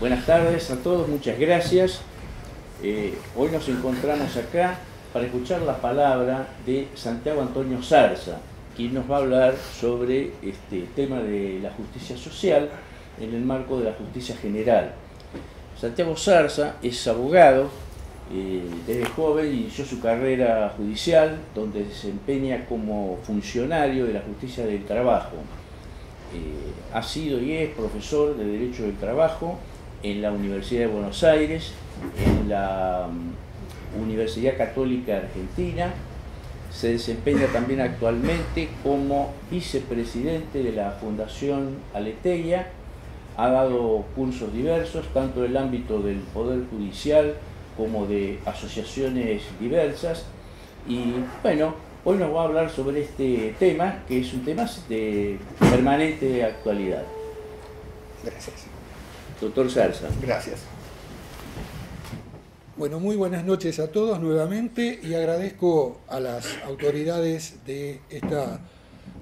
Buenas tardes a todos, muchas gracias. Hoy nos encontramos acá para escuchar la palabra de Santiago Antonio Zarza, quien nos va a hablar sobre este tema de la justicia social en el marco de la justicia general. Santiago Zarza es abogado, desde joven inició su carrera judicial, donde se desempeña como funcionario de la justicia del trabajo. Ha sido y es profesor de Derecho del Trabajo en la Universidad de Buenos Aires, en la Universidad Católica Argentina. Se desempeña también actualmente como vicepresidente de la Fundación Aleteia. Ha dado cursos diversos, tanto en el ámbito del Poder Judicial como de asociaciones diversas. Y bueno, hoy nos va a hablar sobre este tema, que es un tema de permanente actualidad. Gracias. Doctor Zarza. Gracias. Bueno, muy buenas noches a todos nuevamente y agradezco a las autoridades de esta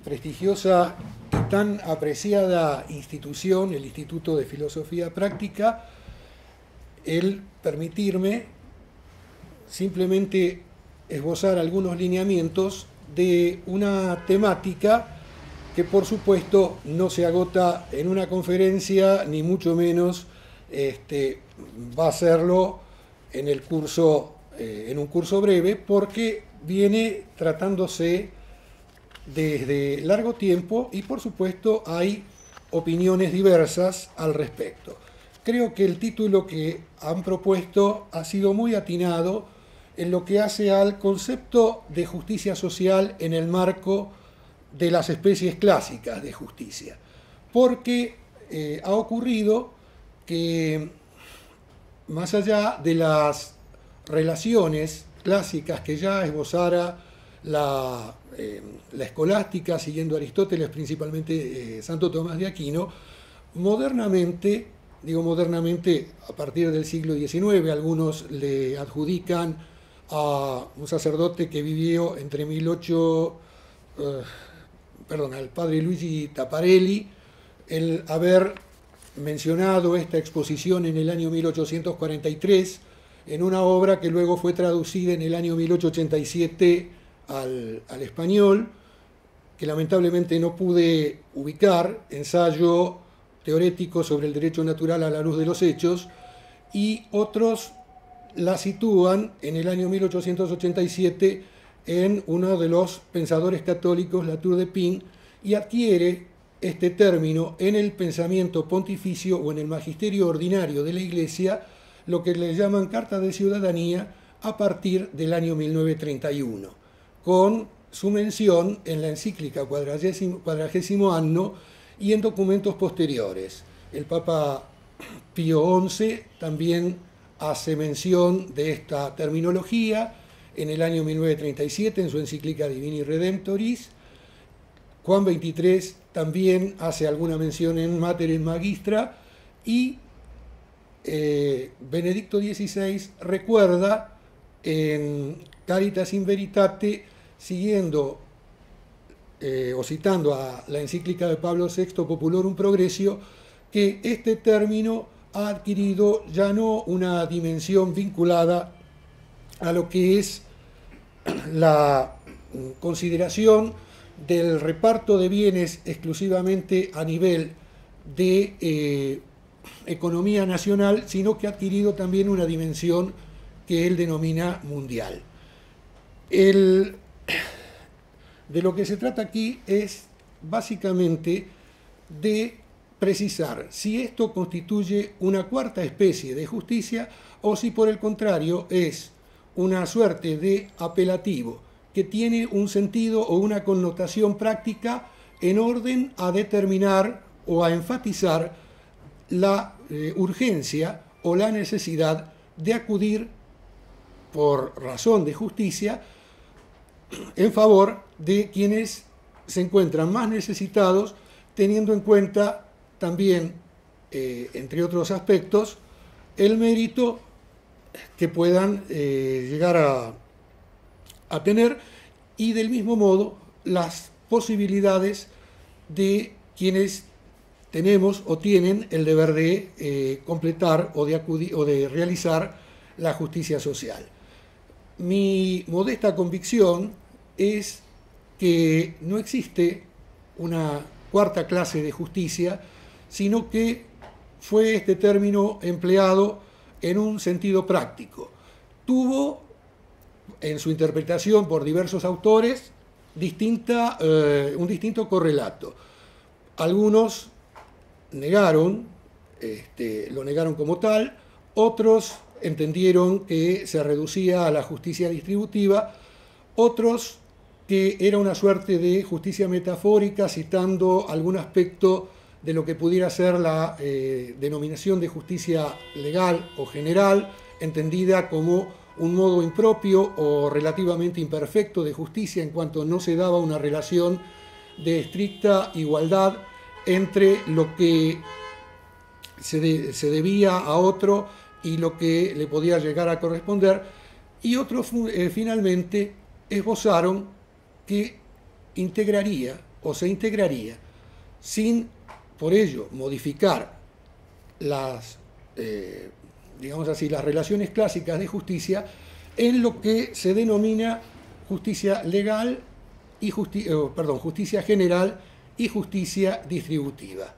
prestigiosa y tan apreciada institución, el Instituto de Filosofía Práctica, el permitirme simplemente esbozar algunos lineamientos de una temática que por supuesto no se agota en una conferencia, ni mucho menos va a hacerlo en el curso, en un curso breve, porque viene tratándose desde largo tiempo y por supuesto hay opiniones diversas al respecto. Creo que el título que han propuesto ha sido muy atinado en lo que hace al concepto de justicia social en el marco de las especies clásicas de justicia, porque ha ocurrido que más allá de las relaciones clásicas que ya esbozara la escolástica, siguiendo a Aristóteles, principalmente Santo Tomás de Aquino, modernamente, digo modernamente a partir del siglo XIX, algunos le adjudican a un sacerdote que vivió entre al padre Luigi Taparelli, el haber mencionado esta exposición en el año 1843 en una obra que luego fue traducida en el año 1887 al español, que lamentablemente no pude ubicar, ensayo teorético sobre el derecho natural a la luz de los hechos, y otros la sitúan en el año 1887 en uno de los pensadores católicos, Latour de Pin, y adquiere este término en el pensamiento pontificio o en el magisterio ordinario de la Iglesia, lo que le llaman Carta de Ciudadanía, a partir del año 1931, con su mención en la encíclica Quadragesimo Anno y en documentos posteriores. El Papa Pío XI también hace mención de esta terminología en el año 1937 en su encíclica Divini Redemptoris. Juan XXIII también hace alguna mención en Mater Magistra y Benedicto XVI recuerda en Caritas in Veritate, siguiendo o citando a la encíclica de Pablo VI Populorum Progressio, que este término ha adquirido ya no una dimensión vinculada a lo que es la consideración del reparto de bienes exclusivamente a nivel de economía nacional, sino que ha adquirido también una dimensión que él denomina mundial. De lo que se trata aquí es básicamente de precisar si esto constituye una cuarta especie de justicia o si por el contrario es una suerte de apelativo que tiene un sentido o una connotación práctica en orden a determinar o a enfatizar la urgencia o la necesidad de acudir por razón de justicia en favor de quienes se encuentran más necesitados, teniendo en cuenta también, entre otros aspectos, el mérito que puedan llegar a tener y del mismo modo las posibilidades de quienes tenemos o tienen el deber de completar o de realizar la justicia social. Mi modesta convicción es que no existe una cuarta clase de justicia, sino que fue este término empleado en un sentido práctico. Tuvo, en su interpretación por diversos autores, un distinto correlato. Algunos lo negaron como tal, otros entendieron que se reducía a la justicia distributiva, otros que era una suerte de justicia metafórica, citando algún aspecto de lo que pudiera ser la denominación de justicia legal o general, entendida como un modo impropio o relativamente imperfecto de justicia en cuanto no se daba una relación de estricta igualdad entre lo que se debía a otro y lo que le podía llegar a corresponder, y otros finalmente esbozaron que integraría o se integraría sin por ello modificar las, digamos así, las relaciones clásicas de justicia en lo que se denomina justicia legal y justicia general y justicia distributiva.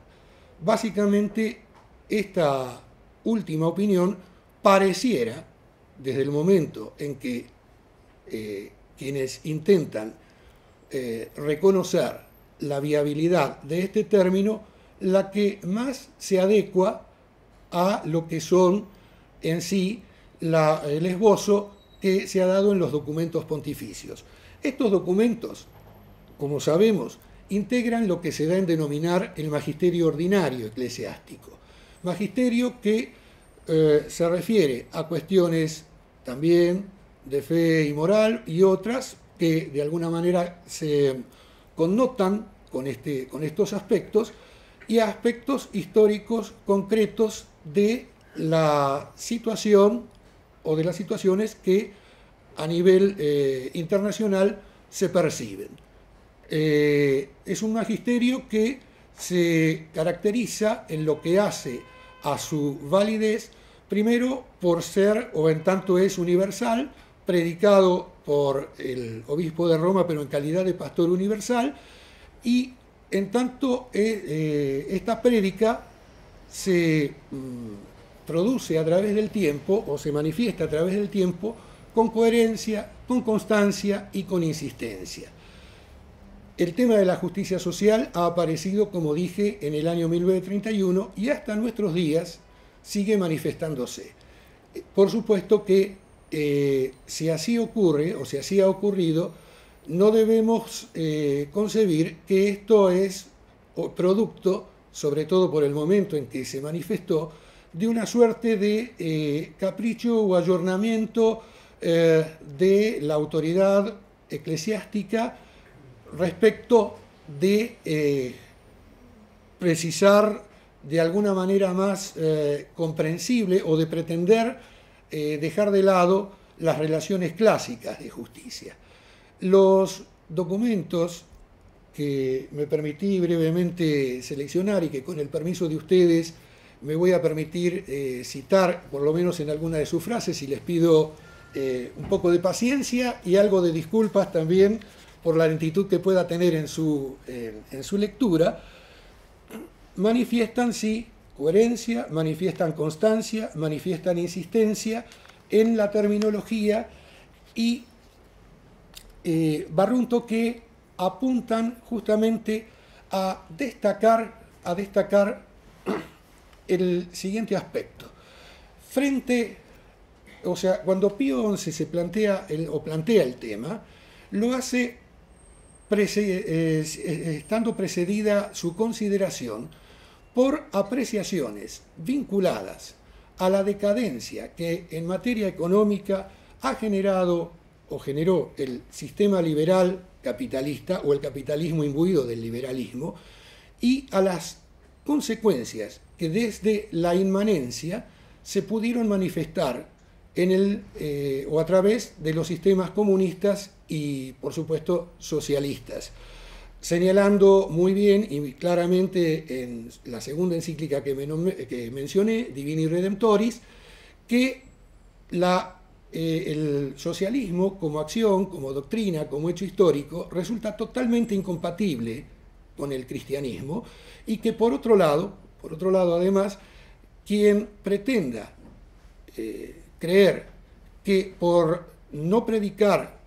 Básicamente, esta última opinión pareciera, desde el momento en que quienes intentan reconocer la viabilidad de este término, la que más se adecua a lo que son en sí el esbozo que se ha dado en los documentos pontificios. Estos documentos, como sabemos, integran lo que se da en denominar el magisterio ordinario eclesiástico. Magisterio que se refiere a cuestiones también de fe y moral y otras que de alguna manera se connotan con estos aspectos y aspectos históricos concretos de la situación o de las situaciones que a nivel internacional se perciben. Es un magisterio que se caracteriza en lo que hace a su validez, primero por ser, o en tanto es universal, predicado por el obispo de Roma, pero en calidad de pastor universal, y en tanto esta prédica se produce a través del tiempo, o se manifiesta a través del tiempo, con coherencia, con constancia y con insistencia. El tema de la justicia social ha aparecido, como dije, en el año 1931 y hasta nuestros días sigue manifestándose. Por supuesto que si así ocurre, o si así ha ocurrido, no debemos concebir que esto es producto, sobre todo por el momento en que se manifestó, de una suerte de capricho o ayornamiento de la autoridad eclesiástica respecto de precisar de alguna manera más comprensible o de pretender dejar de lado las relaciones clásicas de justicia. Los documentos que me permití brevemente seleccionar y que con el permiso de ustedes me voy a permitir citar, por lo menos en alguna de sus frases, y les pido un poco de paciencia y algo de disculpas también por la lentitud que pueda tener en su lectura, manifiestan sí coherencia, manifiestan constancia, manifiestan insistencia en la terminología y barrunto que apuntan justamente a destacar el siguiente aspecto. Cuando Pío XI se plantea el tema, lo hace estando precedida su consideración por apreciaciones vinculadas a la decadencia que en materia económica ha generado o generó el sistema liberal capitalista o el capitalismo imbuido del liberalismo, y a las consecuencias que desde la inmanencia se pudieron manifestar o a través de los sistemas comunistas y, por supuesto, socialistas. señalando muy bien y claramente en la segunda encíclica que mencioné, Divini Redemptoris, que el socialismo como acción, como doctrina, como hecho histórico, resulta totalmente incompatible con el cristianismo, y que por otro lado además, quien pretenda creer que por no predicar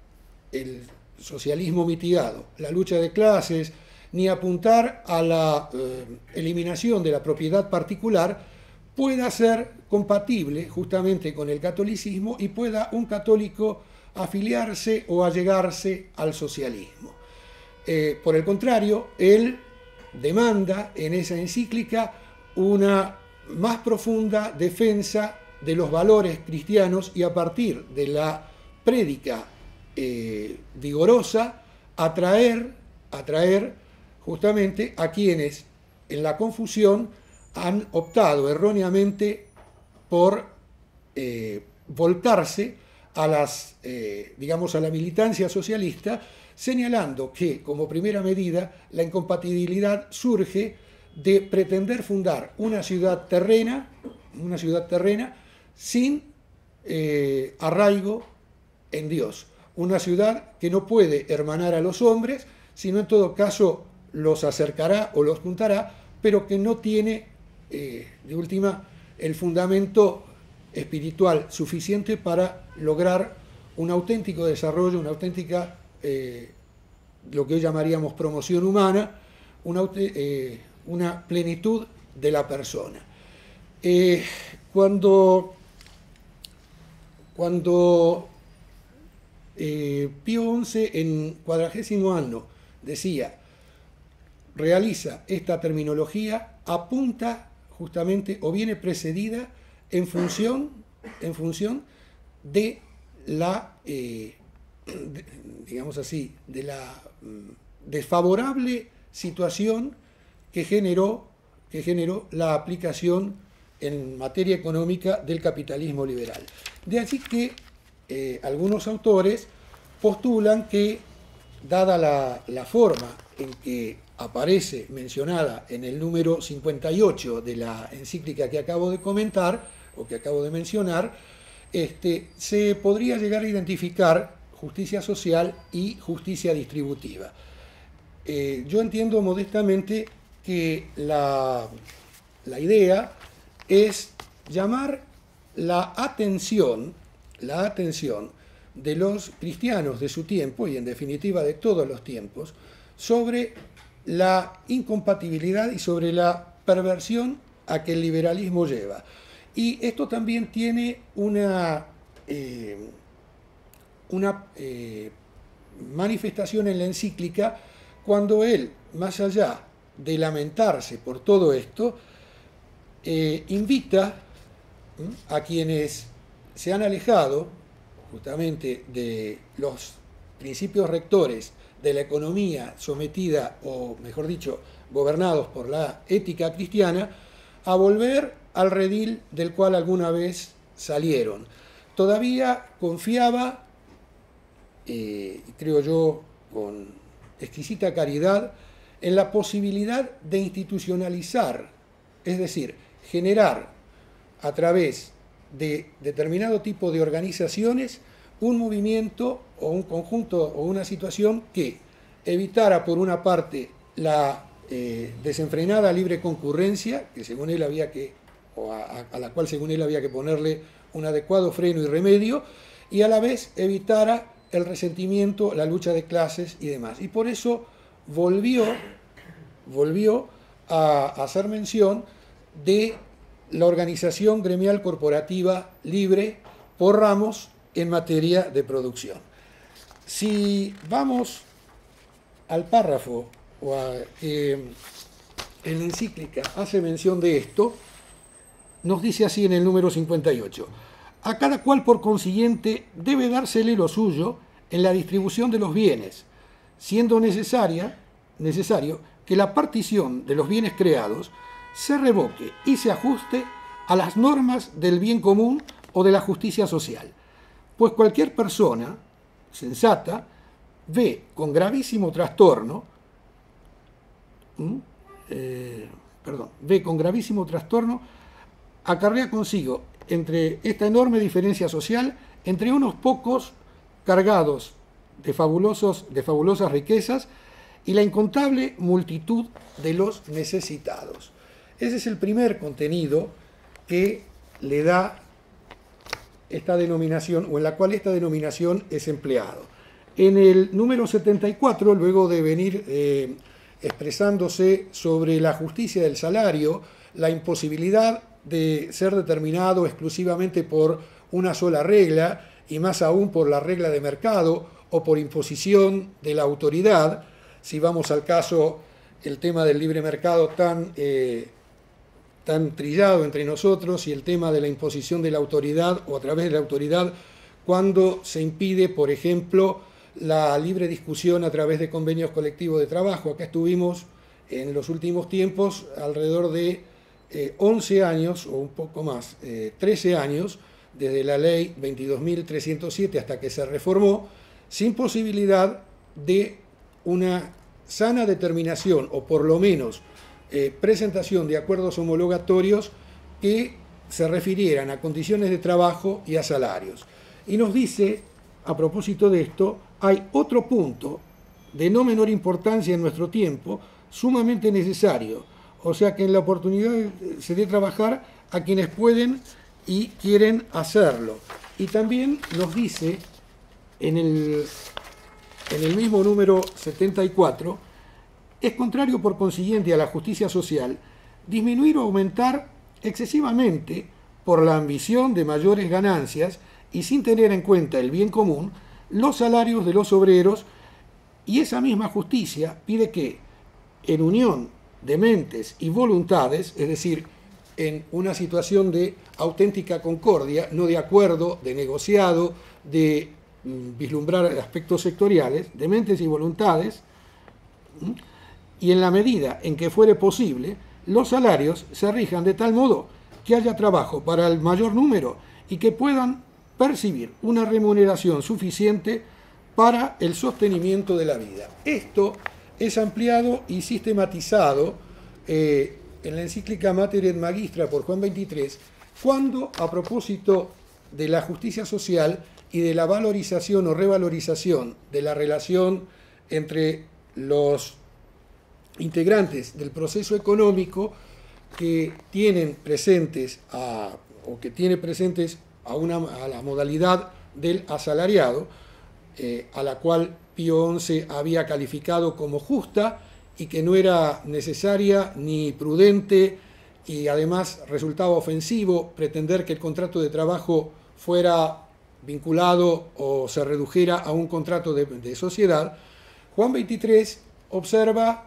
el socialismo mitigado, la lucha de clases, ni apuntar a la eliminación de la propiedad particular, pueda ser compatible justamente con el catolicismo y pueda un católico afiliarse o allegarse al socialismo. Por el contrario, él demanda en esa encíclica una más profunda defensa de los valores cristianos y, a partir de la prédica vigorosa, atraer justamente a quienes en la confusión han optado erróneamente por volcarse a a la militancia socialista, señalando que, como primera medida, la incompatibilidad surge de pretender fundar una ciudad terrena sin arraigo en Dios, una ciudad que no puede hermanar a los hombres, sino en todo caso los acercará o los juntará, pero que no tiene, de última, el fundamento espiritual suficiente para lograr un auténtico desarrollo, una auténtica, lo que hoy llamaríamos promoción humana, una plenitud de la persona. Cuando Pío XI, en 40º año, decía, realiza esta terminología, apunta justamente, o viene precedida en función de la, digamos así, de la desfavorable situación que generó la aplicación en materia económica del capitalismo liberal. De allí que algunos autores postulan que, dada la forma en que aparece mencionada en el número 58 de la encíclica que acabo de comentar, o que acabo de mencionar, se podría llegar a identificar justicia social y justicia distributiva. Yo entiendo modestamente que la idea es llamar la atención de los cristianos de su tiempo, y en definitiva de todos los tiempos, sobre la incompatibilidad y sobre la perversión a que el liberalismo lleva. Y esto también tiene una manifestación en la encíclica, cuando él, más allá de lamentarse por todo esto, invita a quienes se han alejado justamente de los principios rectores de la economía sometida, o mejor dicho, gobernados por la ética cristiana, a volver al redil del cual alguna vez salieron. Todavía confiaba, creo yo, con exquisita caridad, en la posibilidad de institucionalizar, es decir, generar a través de determinado tipo de organizaciones un movimiento o un conjunto o una situación que evitara, por una parte, la desenfrenada libre concurrencia, que según él había que, o a la cual según él había que ponerle un adecuado freno y remedio, y a la vez evitara el resentimiento, la lucha de clases y demás. Y por eso volvió a hacer mención de la organización gremial corporativa libre por ramos en materia de producción. Si vamos al párrafo que en la encíclica hace mención de esto, nos dice así en el número 58: a cada cual, por consiguiente, debe dársele lo suyo en la distribución de los bienes, siendo necesario que la partición de los bienes creados se revoque y se ajuste a las normas del bien común o de la justicia social, pues cualquier persona sensata ve con gravísimo trastorno ve con gravísimo trastorno, acarrea consigo entre esta enorme diferencia social entre unos pocos cargados de fabulosas riquezas y la incontable multitud de los necesitados. Ese es el primer contenido que le da esta denominación, o en la cual esta denominación es empleado. En el número 74, luego de venir expresándose sobre la justicia del salario, la imposibilidad de ser determinado exclusivamente por una sola regla, y más aún por la regla de mercado o por imposición de la autoridad, si vamos al caso, el tema del libre mercado tan trillado entre nosotros, y el tema de la imposición de la autoridad o a través de la autoridad, cuando se impide, por ejemplo, la libre discusión a través de convenios colectivos de trabajo. Acá estuvimos en los últimos tiempos alrededor de 11 años o un poco más, 13 años, desde la ley 22.307 hasta que se reformó, sin posibilidad de una sana determinación, o por lo menos presentación de acuerdos homologatorios que se refirieran a condiciones de trabajo y a salarios. Y nos dice, a propósito de esto, hay otro punto de no menor importancia en nuestro tiempo, sumamente necesario, o sea que en la oportunidad se dé trabajar a quienes pueden y quieren hacerlo. Y también nos dice en el mismo número 74, es contrario por consiguiente a la justicia social disminuir o aumentar excesivamente por la ambición de mayores ganancias y sin tener en cuenta el bien común los salarios de los obreros, y esa misma justicia pide que en unión de mentes y voluntades, es decir, en una situación de auténtica concordia, no de acuerdo, de negociado, de vislumbrar aspectos sectoriales, de mentes y voluntades, y en la medida en que fuere posible, los salarios se rijan de tal modo que haya trabajo para el mayor número y que puedan percibir una remuneración suficiente para el sostenimiento de la vida. Esto es ampliado y sistematizado en la encíclica Mater et Magistra por Juan XXIII, cuando, a propósito de la justicia social y de la valorización o revalorización de la relación entre los integrantes del proceso económico que tienen presentes a la modalidad del asalariado, a la cual Pío XI había calificado como justa y que no era necesaria ni prudente, y además resultaba ofensivo pretender que el contrato de trabajo fuera vinculado o se redujera a un contrato de sociedad. Juan XXIII observa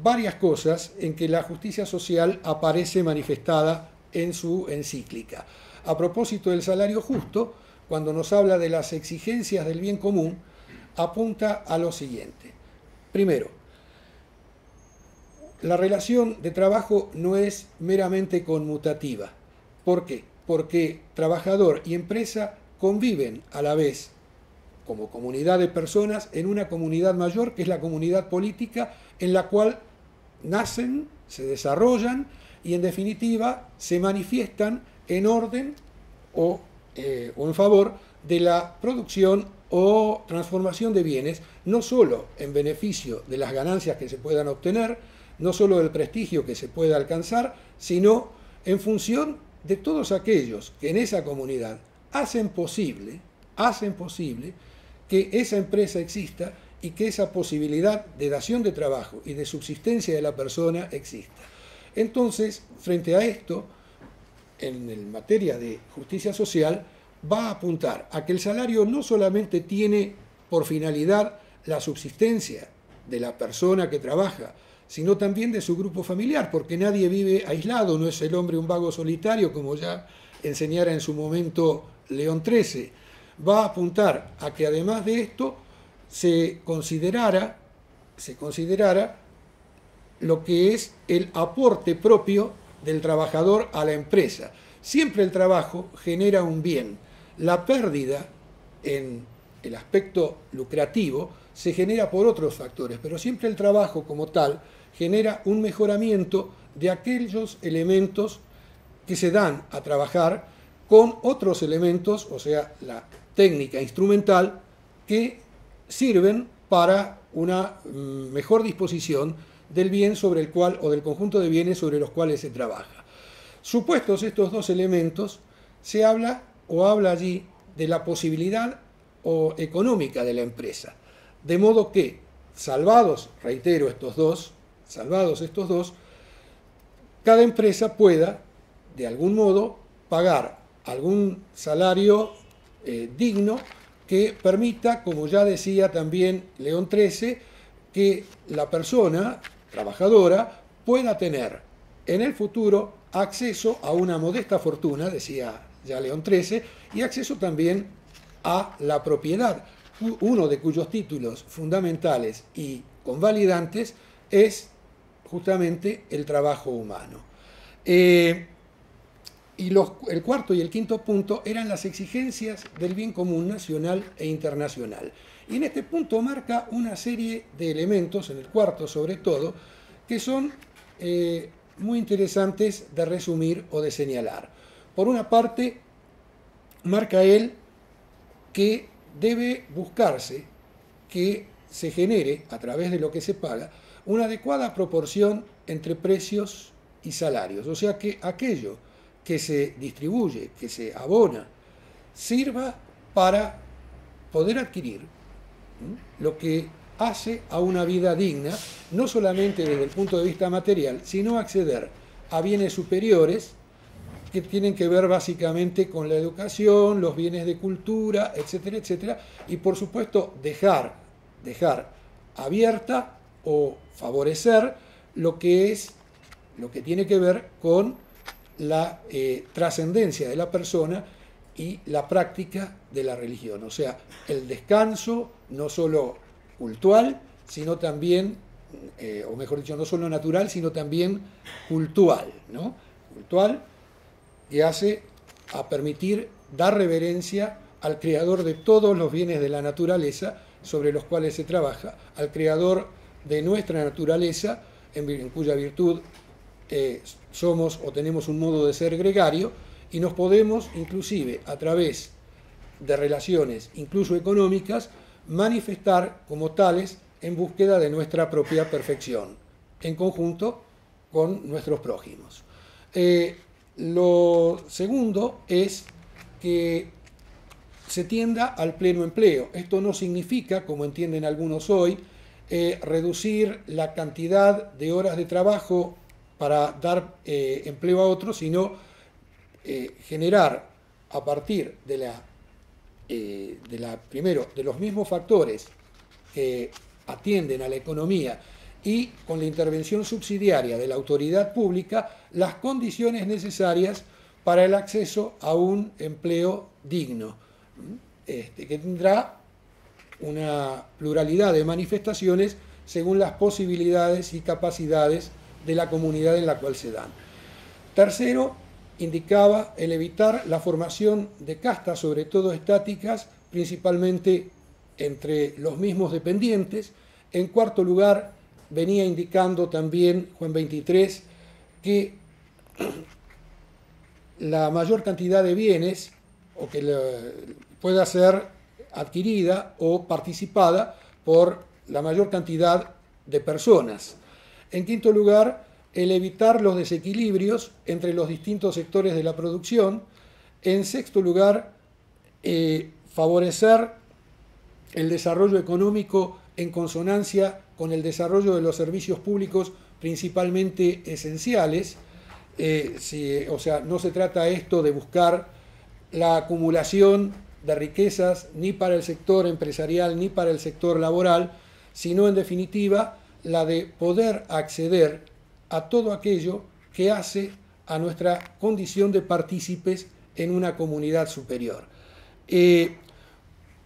varias cosas en que la justicia social aparece manifestada en su encíclica. A propósito del salario justo, cuando nos habla de las exigencias del bien común, apunta a lo siguiente. Primero, la relación de trabajo no es meramente conmutativa. ¿Por qué? Porque trabajador y empresa conviven a la vez como comunidad de personas en una comunidad mayor, que es la comunidad política, en la cual nacen, se desarrollan y en definitiva se manifiestan en orden o en favor de la producción o transformación de bienes, no solo en beneficio de las ganancias que se puedan obtener, no solo del prestigio que se pueda alcanzar, sino en función de todos aquellos que en esa comunidad hacen posible que esa empresa exista y que esa posibilidad de dación de trabajo y de subsistencia de la persona exista. Entonces, frente a esto, en materia de justicia social, va a apuntar a que el salario no solamente tiene por finalidad la subsistencia de la persona que trabaja, sino también de su grupo familiar, porque nadie vive aislado, no es el hombre un vago solitario, como ya enseñara en su momento León XIII. Va a apuntar a que además de esto se considerara lo que es el aporte propio del trabajador a la empresa. Siempre el trabajo genera un bien. La pérdida en el aspecto lucrativo se genera por otros factores, pero siempre el trabajo como tal genera un mejoramiento de aquellos elementos que se dan a trabajar con otros elementos, o sea, la técnica instrumental, que sirven para una mejor disposición del bien sobre el cual, o del conjunto de bienes sobre los cuales se trabaja. Supuestos estos dos elementos, se habla allí de la posibilidad económica de la empresa. De modo que, salvados estos dos, cada empresa pueda, de algún modo, pagar algún salario digno que permita, como ya decía también León XIII, que la persona trabajadora pueda tener en el futuro acceso a una modesta fortuna, decía ya León XIII, y acceso también a la propiedad, uno de cuyos títulos fundamentales y convalidantes es justamente el trabajo humano. El cuarto y el quinto punto eran las exigencias del bien común nacional e internacional. Y en este punto marca una serie de elementos, en el cuarto sobre todo, que son muy interesantes de resumir o de señalar. Por una parte, marca él que debe buscarse que se genere, a través de lo que se paga, una adecuada proporción entre precios y salarios. O sea, que aquello que se distribuye, que se abona, sirva para poder adquirir lo que hace a una vida digna, no solamente desde el punto de vista material, sino acceder a bienes superiores que tienen que ver básicamente con la educación, los bienes de cultura, etcétera, etcétera, y por supuesto dejar abierta o favorecer lo que tiene que ver con la trascendencia de la persona y la práctica de la religión, o sea, el descanso no solo cultual, sino también, o mejor dicho, no solo natural, sino también cultual, ¿no? Cultual, que hace a permitir dar reverencia al creador de todos los bienes de la naturaleza sobre los cuales se trabaja, al creador de nuestra naturaleza, en cuya virtud somos o tenemos un modo de ser gregario, y nos podemos, inclusive a través de relaciones, incluso económicas, manifestar como tales en búsqueda de nuestra propia perfección, en conjunto con nuestros prójimos. Lo segundo es que se tienda al pleno empleo. Esto no significa, como entienden algunos hoy, reducir la cantidad de horas de trabajo para dar empleo a otros, sino generar a partir primero, de los mismos factores que atienden a la economía y con la intervención subsidiaria de la autoridad pública, las condiciones necesarias para el acceso a un empleo digno, que tendrá una pluralidad de manifestaciones según las posibilidades y capacidades de la comunidad en la cual se dan. Tercero, indicaba el evitar la formación de castas, sobre todo estáticas, principalmente entre los mismos dependientes. En cuarto lugar, venía indicando también Juan XXIII que la mayor cantidad de bienes, o que pueda ser adquirida o participada por la mayor cantidad de personas. En quinto lugar, el evitar los desequilibrios entre los distintos sectores de la producción. En sexto lugar, favorecer el desarrollo económico en consonancia con el desarrollo de los servicios públicos principalmente esenciales. O sea, no se trata esto de buscar la acumulación de riquezas ni para el sector empresarial ni para el sector laboral, sino en definitiva la de poder acceder a todo aquello que hace a nuestra condición de partícipes en una comunidad superior.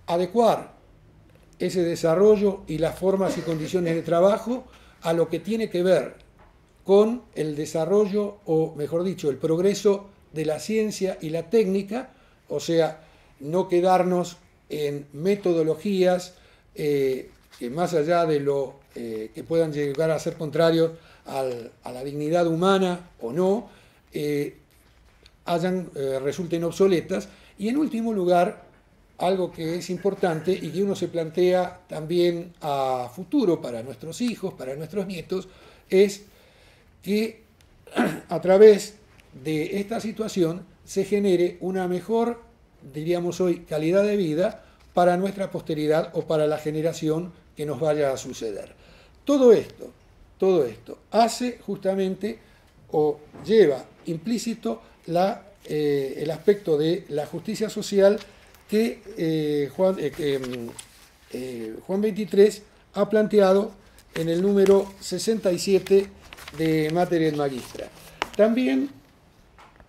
Adecuar ese desarrollo y las formas y condiciones de trabajo a lo que tiene que ver con el desarrollo, o mejor dicho, el progreso de la ciencia y la técnica, o sea, no quedarnos en metodologías que más allá de lo que puedan llegar a ser contrarios a la dignidad humana o no, resulten obsoletas. Y en último lugar, algo que es importante y que uno se plantea también a futuro para nuestros hijos, para nuestros nietos, es que a través de esta situación se genere una mejor, diríamos hoy, calidad de vida para nuestra posteridad o para la generación que nos vaya a suceder. Todo esto hace justamente o lleva implícito el aspecto de la justicia social que Juan 23 ha planteado en el número 67 de Mater et Magistra. También,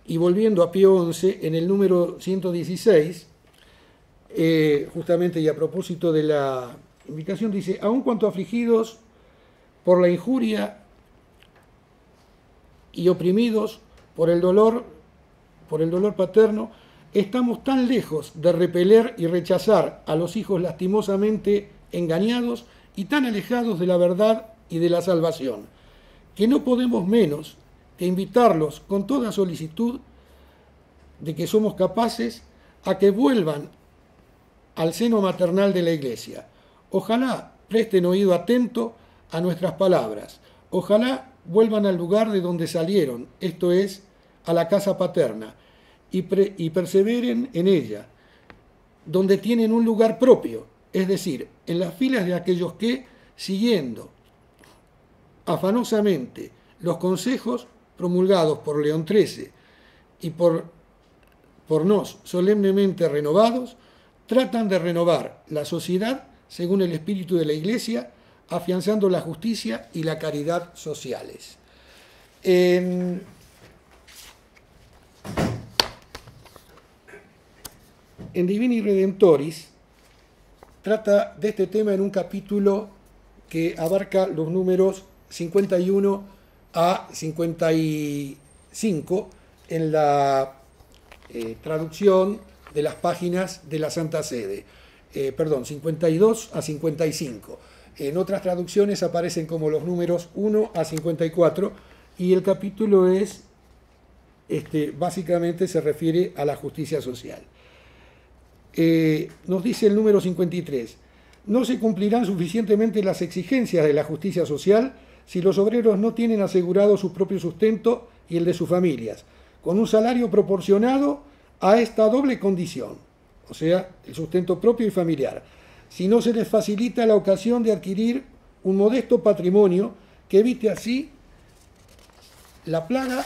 y volviendo a Pío XI, en el número 116, justamente y a propósito de la invitación, dice: aun cuanto afligidos por la injuria y oprimidos por el dolor paterno, estamos tan lejos de repeler y rechazar a los hijos lastimosamente engañados y tan alejados de la verdad y de la salvación, que no podemos menos que invitarlos con toda solicitud de que somos capaces a que vuelvan al seno maternal de la Iglesia. Ojalá presten oído atento a nuestras palabras. Ojalá vuelvan al lugar de donde salieron, esto es, a la casa paterna, y perseveren en ella, donde tienen un lugar propio, es decir, en las filas de aquellos que, siguiendo afanosamente los consejos promulgados por León XIII y por nos solemnemente renovados, tratan de renovar la sociedad según el espíritu de la Iglesia, afianzando la justicia y la caridad sociales. En Divini Redentoris trata de este tema en un capítulo que abarca los números 51 a 55 en la traducción de las páginas de la Santa Sede. 52 a 55. En otras traducciones aparecen como los números 1 a 54 y el capítulo es, básicamente se refiere a la justicia social. Nos dice el número 53, no se cumplirán suficientemente las exigencias de la justicia social si los obreros no tienen asegurado su propio sustento y el de sus familias, con un salario proporcionado a esta doble condición, o sea, el sustento propio y familiar, si no se les facilita la ocasión de adquirir un modesto patrimonio que evite así la plaga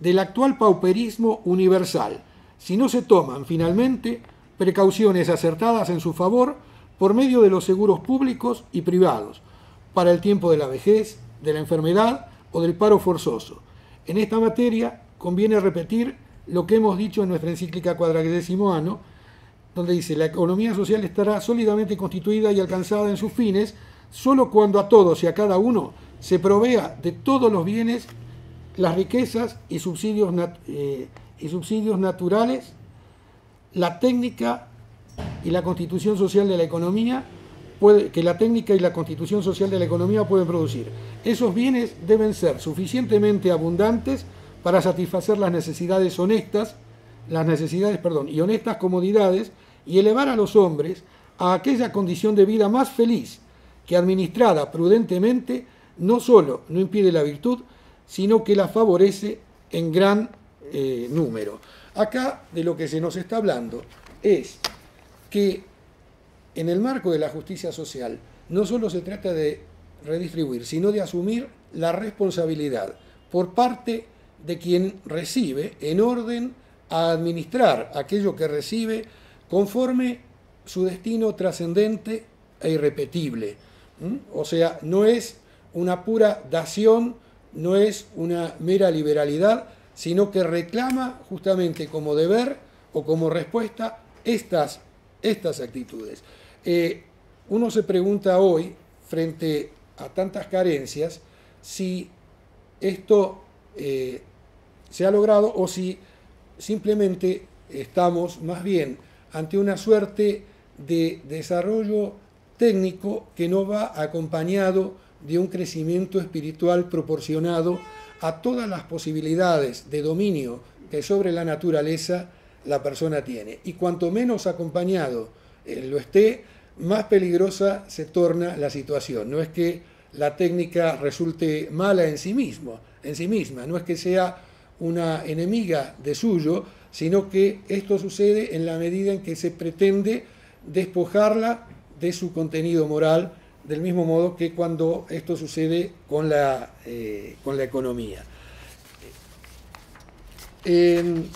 del actual pauperismo universal, si no se toman, finalmente, precauciones acertadas en su favor por medio de los seguros públicos y privados, para el tiempo de la vejez, de la enfermedad o del paro forzoso. En esta materia conviene repetir lo que hemos dicho en nuestra encíclica Quadragesimo Anno, donde dice: la economía social estará sólidamente constituida y alcanzada en sus fines solo cuando a todos y a cada uno se provea de todos los bienes, las riquezas y subsidios naturales, la técnica y la constitución social de la economía pueden producir. Esos bienes deben ser suficientemente abundantes para satisfacer las necesidades honestas y honestas comodidades y elevar a los hombres a aquella condición de vida más feliz que, administrada prudentemente, no solo no impide la virtud, sino que la favorece en gran número. Acá de lo que se nos está hablando es que en el marco de la justicia social no solo se trata de redistribuir, sino de asumir la responsabilidad por parte de quien recibe en orden a administrar aquello que recibe conforme su destino trascendente e irrepetible. O sea, no es una pura dación, no es una mera liberalidad, sino que reclama justamente como deber o como respuesta estas actitudes. Uno se pregunta hoy, frente a tantas carencias, si esto se ha logrado o si simplemente estamos más bien ante una suerte de desarrollo técnico que no va acompañado de un crecimiento espiritual proporcionado a todas las posibilidades de dominio que sobre la naturaleza la persona tiene. Y cuanto menos acompañado lo esté, más peligrosa se torna la situación. No es que la técnica resulte mala en sí misma, no es que sea una enemiga de suyo, sino que esto sucede en la medida en que se pretende despojarla de su contenido moral, del mismo modo que cuando esto sucede con la economía. En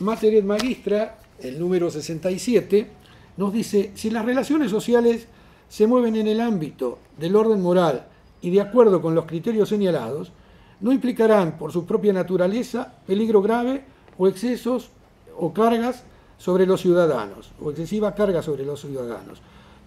Materia Magistra, el número 67, nos dice: si las relaciones sociales se mueven en el ámbito del orden moral y de acuerdo con los criterios señalados, no implicarán por su propia naturaleza peligro grave o excesos o cargas sobre los ciudadanos, o excesiva carga sobre los ciudadanos.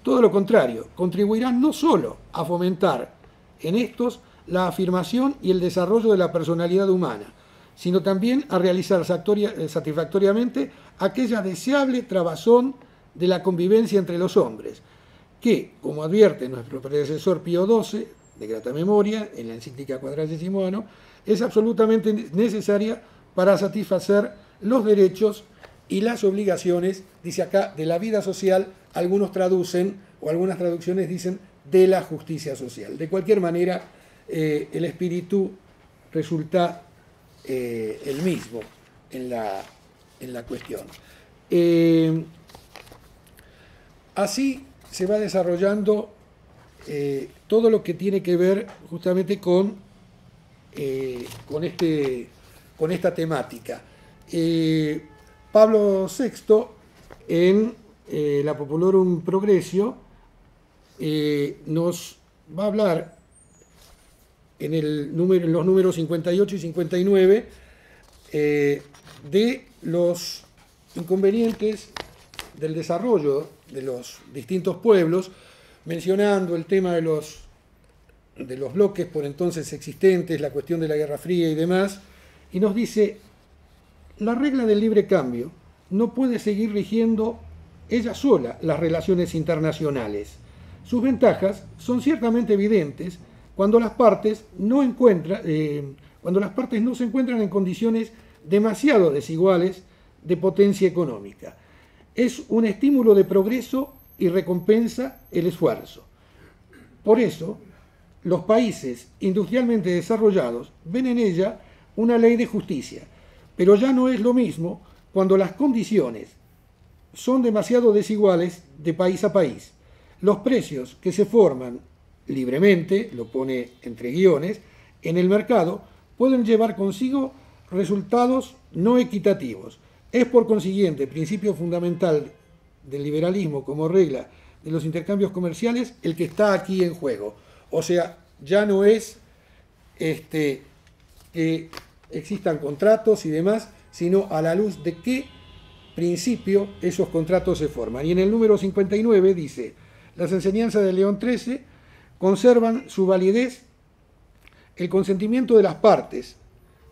Todo lo contrario, contribuirán no solo a fomentar en estos la afirmación y el desarrollo de la personalidad humana, sino también a realizar satisfactoriamente aquella deseable trabazón de la convivencia entre los hombres, que, como advierte nuestro predecesor Pío XII, de grata memoria, en la encíclica Quadragesimo Anno, es absolutamente necesaria para satisfacer los derechos y las obligaciones, dice acá, de la vida social. Algunos traducen, o algunas traducciones dicen, de la justicia social. De cualquier manera, el espíritu resulta el mismo en la cuestión. Así se va desarrollando todo lo que tiene que ver justamente con esta temática. Pablo VI, en la Populorum Progressio, nos va a hablar en los números 58 y 59 de los inconvenientes del desarrollo de los distintos pueblos, mencionando el tema de los bloques por entonces existentes, la cuestión de la Guerra Fría y demás, y nos dice: la regla del libre cambio no puede seguir rigiendo ella sola las relaciones internacionales. Sus ventajas son ciertamente evidentes cuando las partes no se encuentran en condiciones demasiado desiguales de potencia económica. Es un estímulo de progreso y recompensa el esfuerzo. Por eso, los países industrialmente desarrollados ven en ella una ley de justicia, pero ya no es lo mismo cuando las condiciones son demasiado desiguales de país a país. Los precios que se forman libremente, lo pone entre guiones, en el mercado, pueden llevar consigo resultados no equitativos. Es por consiguiente principio fundamental del liberalismo como regla de los intercambios comerciales el que está aquí en juego. O sea, ya no es que existan contratos y demás, sino a la luz de qué principio esos contratos se forman. Y en el número 59 dice: las enseñanzas de León XIII conservan su validez el consentimiento de las partes,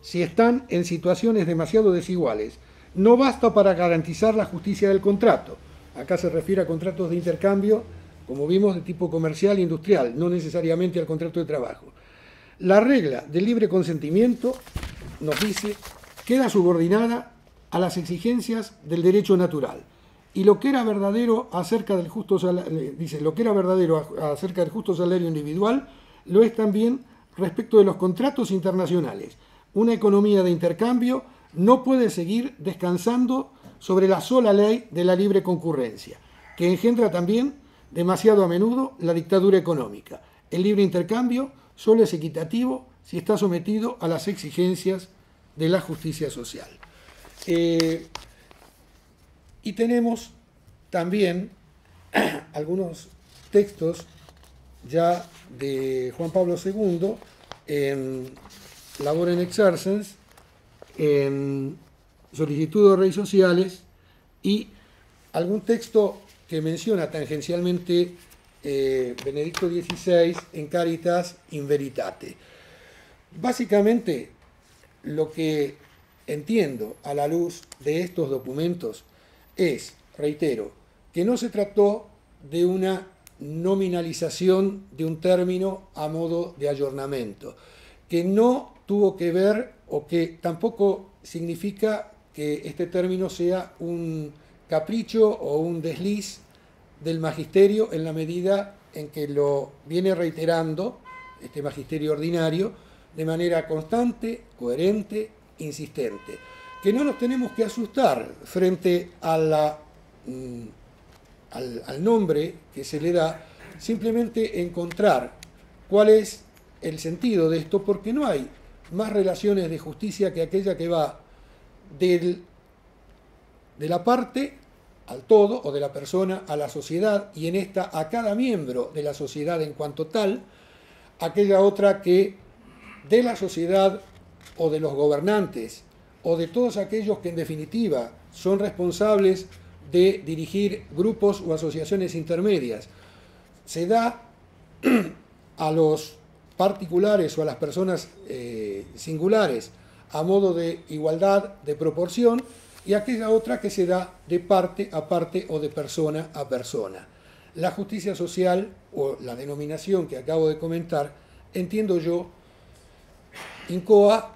si están en situaciones demasiado desiguales, no basta para garantizar la justicia del contrato. Acá se refiere a contratos de intercambio, como vimos, de tipo comercial e industrial, no necesariamente al contrato de trabajo. La regla del libre consentimiento, nos dice, queda subordinada a las exigencias del derecho natural. Y lo que era verdadero acerca del justo salario, dice, lo que era verdadero acerca del justo salario individual, lo es también respecto de los contratos internacionales. Una economía de intercambio no puede seguir descansando sobre la sola ley de la libre concurrencia, que engendra también demasiado a menudo la dictadura económica. El libre intercambio solo es equitativo si está sometido a las exigencias de la justicia social. Y tenemos también algunos textos ya de Juan Pablo II en Labor en Exercens, en Solicitud de Rey Sociales, y algún texto que menciona tangencialmente Benedicto XVI en Caritas in Veritate. Básicamente, lo que entiendo a la luz de estos documentos es, reitero, que no se trató de una nominalización de un término a modo de ayornamiento, que no tuvo que ver o que tampoco significa que este término sea un capricho o un desliz del magisterio en la medida en que lo viene reiterando este magisterio ordinario de manera constante, coherente, insistente. Que no nos tenemos que asustar frente a al nombre que se le da, simplemente encontrar cuál es el sentido de esto, porque no hay más relaciones de justicia que aquella que va de la parte al todo, o de la persona a la sociedad, y en esta a cada miembro de la sociedad en cuanto tal, aquella otra que de la sociedad o de los gobernantes o de todos aquellos que en definitiva son responsables de dirigir grupos o asociaciones intermedias, se da a los particulares o a las personas singulares a modo de igualdad, de proporción, y aquella otra que se da de parte a parte o de persona a persona. La justicia social, o la denominación que acabo de comentar, entiendo yo, incoa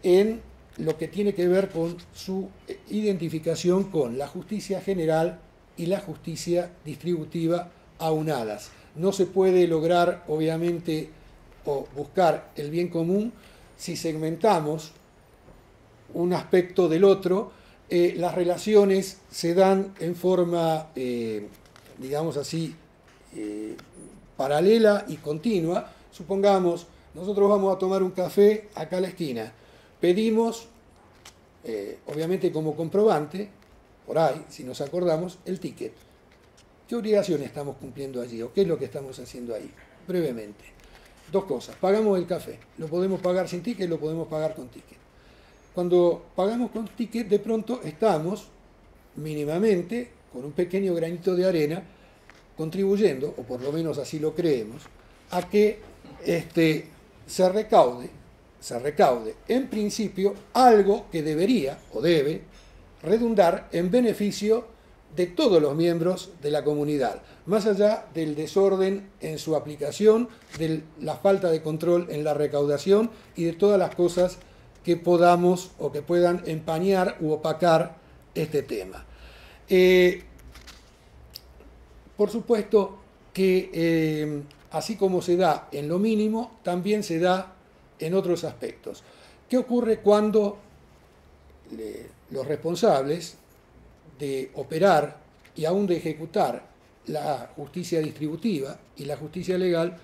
en lo que tiene que ver con su identificación con la justicia general y la justicia distributiva aunadas. No se puede lograr, obviamente, o buscar el bien común si segmentamos un aspecto del otro. Las relaciones se dan en forma, digamos así, paralela y continua. Supongamos, nosotros vamos a tomar un café acá a la esquina. Pedimos, obviamente como comprobante, por ahí, si nos acordamos, el ticket. ¿Qué obligación estamos cumpliendo allí? ¿O qué es lo que estamos haciendo ahí? Brevemente. Dos cosas. Pagamos el café. Lo podemos pagar sin ticket, lo podemos pagar con ticket. Cuando pagamos con ticket, de pronto estamos mínimamente, con un pequeño granito de arena, contribuyendo, o por lo menos así lo creemos, a que se recaude en principio algo que debería o debe redundar en beneficio de todos los miembros de la comunidad, más allá del desorden en su aplicación, de la falta de control en la recaudación y de todas las cosas que podamos o que puedan empañar u opacar este tema. Por supuesto que así como se da en lo mínimo, también se da en otros aspectos. ¿Qué ocurre cuando los responsables de operar y aún de ejecutar la justicia distributiva y la justicia legal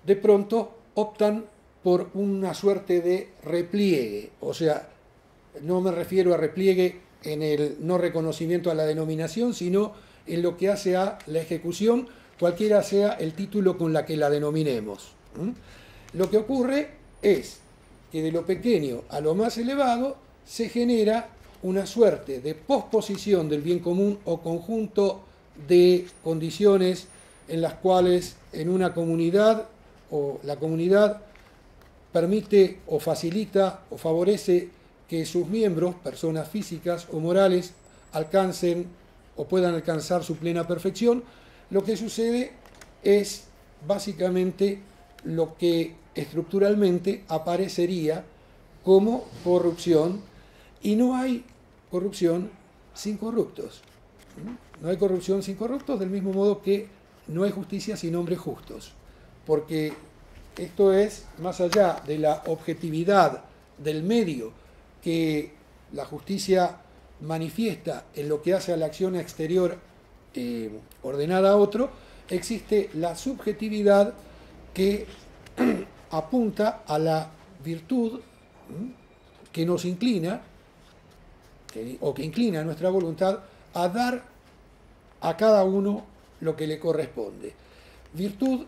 de pronto optan por una suerte de repliegue? O sea, no me refiero a repliegue en el no reconocimiento a la denominación, sino en lo que hace a la ejecución, cualquiera sea el título con la que la denominemos. Lo que ocurre es que de lo pequeño a lo más elevado se genera una suerte de posposición del bien común o conjunto de condiciones en las cuales en una comunidad o la comunidad permite o facilita o favorece que sus miembros, personas físicas o morales, alcancen o puedan alcanzar su plena perfección. Lo que sucede es básicamente lo que estructuralmente aparecería como corrupción, y no hay corrupción sin corruptos. No hay corrupción sin corruptos, del mismo modo que no hay justicia sin hombres justos, porque esto es más allá de la objetividad del medio que la justicia manifiesta en lo que hace a la acción exterior ordenada a otro, existe la subjetividad que apunta a la virtud que nos inclina, o que inclina nuestra voluntad a dar a cada uno lo que le corresponde. Virtud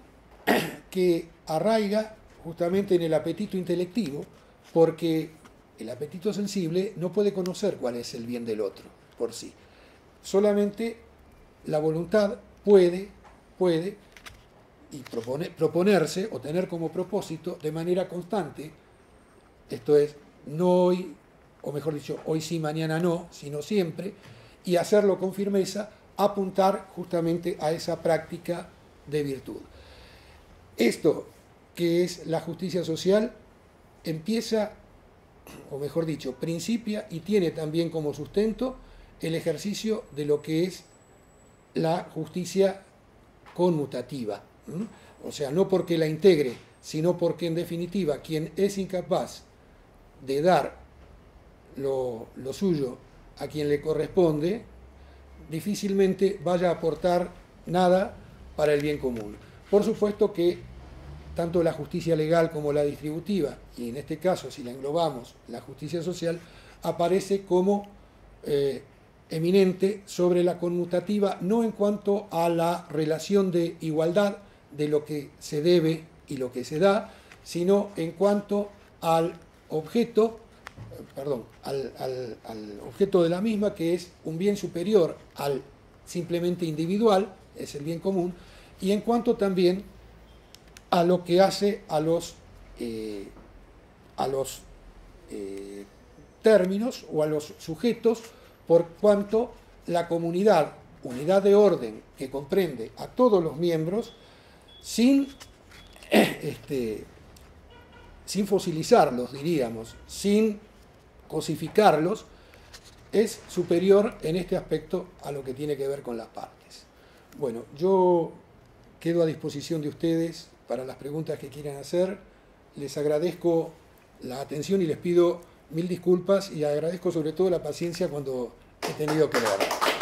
que arraiga justamente en el apetito intelectivo, porque el apetito sensible no puede conocer cuál es el bien del otro por sí. Solamente la voluntad puede y proponerse o tener como propósito de manera constante, esto es, no hoy, o mejor dicho, hoy sí, mañana no, sino siempre, y hacerlo con firmeza apuntar justamente a esa práctica de virtud. Esto, que es la justicia social, empieza, o mejor dicho, principia y tiene también como sustento el ejercicio de lo que es la justicia conmutativa. O sea, no porque la integre, sino porque en definitiva quien es incapaz de dar lo suyo a quien le corresponde, difícilmente vaya a aportar nada para el bien común. Por supuesto que tanto la justicia legal como la distributiva, y en este caso, si la englobamos, la justicia social, aparece como eminente sobre la conmutativa, no en cuanto a la relación de igualdad de lo que se debe y lo que se da, sino en cuanto al objeto, al objeto de la misma, que es un bien superior al simplemente individual, es el bien común, y en cuanto también a lo que hace a los términos o a los sujetos, por cuanto la comunidad, unidad de orden que comprende a todos los miembros, sin fosilizarlos, diríamos, sin cosificarlos, es superior en este aspecto a lo que tiene que ver con las partes. Bueno, yo quedo a disposición de ustedes para las preguntas que quieran hacer. Les agradezco la atención y les pido mil disculpas y agradezco sobre todo la paciencia cuando he tenido que leer.